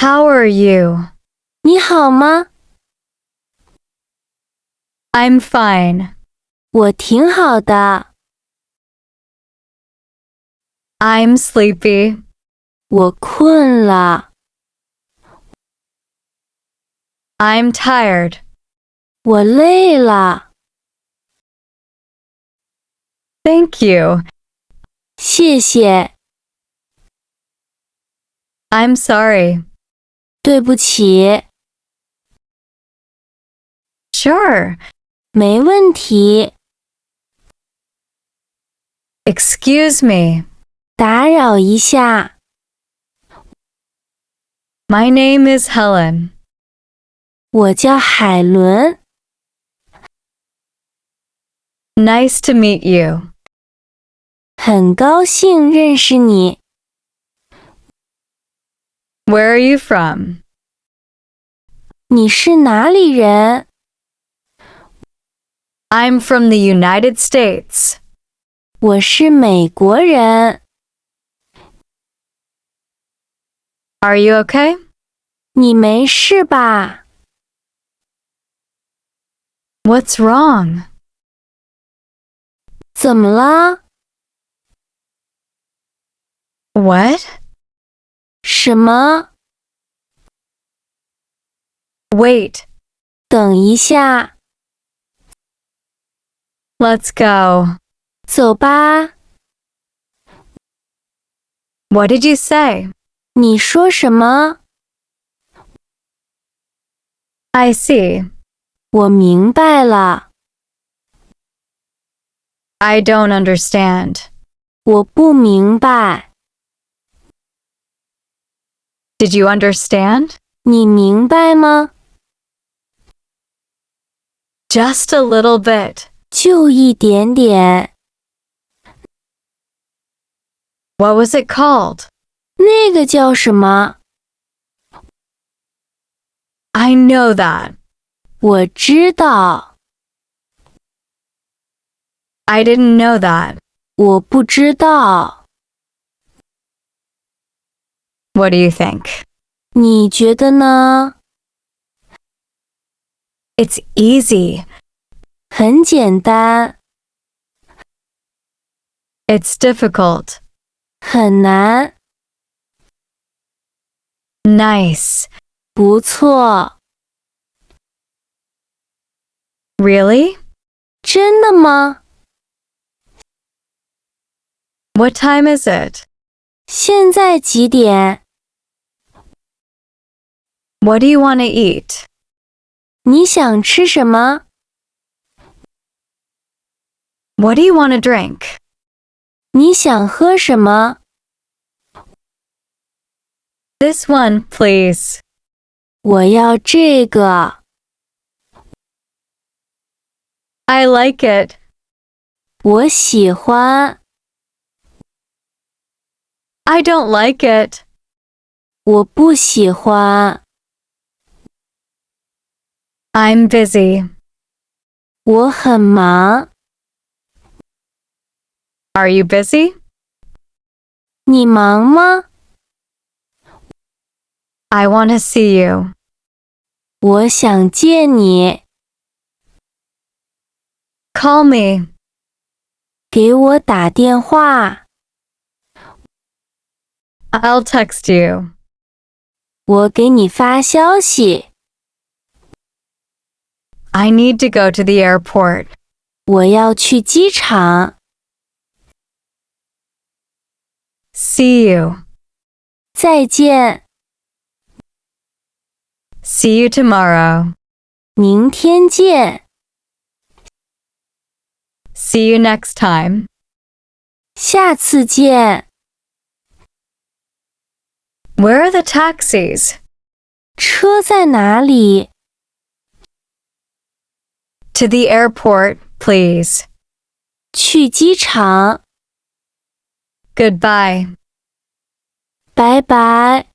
How are you? 你好吗？ I'm fine. 我挺好的。I'm sleepy. 我困了。I'm tired. 我累了。Thank you. 谢谢。I'm sorry. 对不起。Sure. 没问题。Excuse me. 打扰一下。My name is Helen. 我叫海伦。Nice to meet you. 很高兴认识你。Where are you from? 你是哪里人？ I'm from the United States. 我是美国人。Are you okay? 你没事吧？ What's wrong? 怎么了？ What? 什么？ Wait. 等一下。Let's go. 走吧。 What did you say? 你说什么？ I see. 我明白了。I don't understand. 我不明白。Did you understand? 你明白吗？ Just a little bit. 就一点点。What was it called? 那个叫什么？ I know that. 我知道。I didn't know that. 我不知道。What do you think? 你觉得呢？ It's easy. 很简单。It's difficult. 很难。Nice. 不错。Really? 真的吗？ What time is it? 现在几点？ What do you want to eat? 你想吃什么？ What do you want to drink? 你想喝什么？ This one, please. 我要这个。I like it. 我喜欢。I don't like it. 我不喜欢。I'm busy. 我很忙。Are you busy? 你忙吗？ I want to see you. 我想见你。Call me. 给我打电话。I'll text you. 我给你发消息。I need to go to the airport. 我要去机场。See you. 再见。See you tomorrow. 明天见。See you next time. 下次见。Where are the taxis? 车在哪里？ To the airport, please. 去机场。 Goodbye. 拜拜。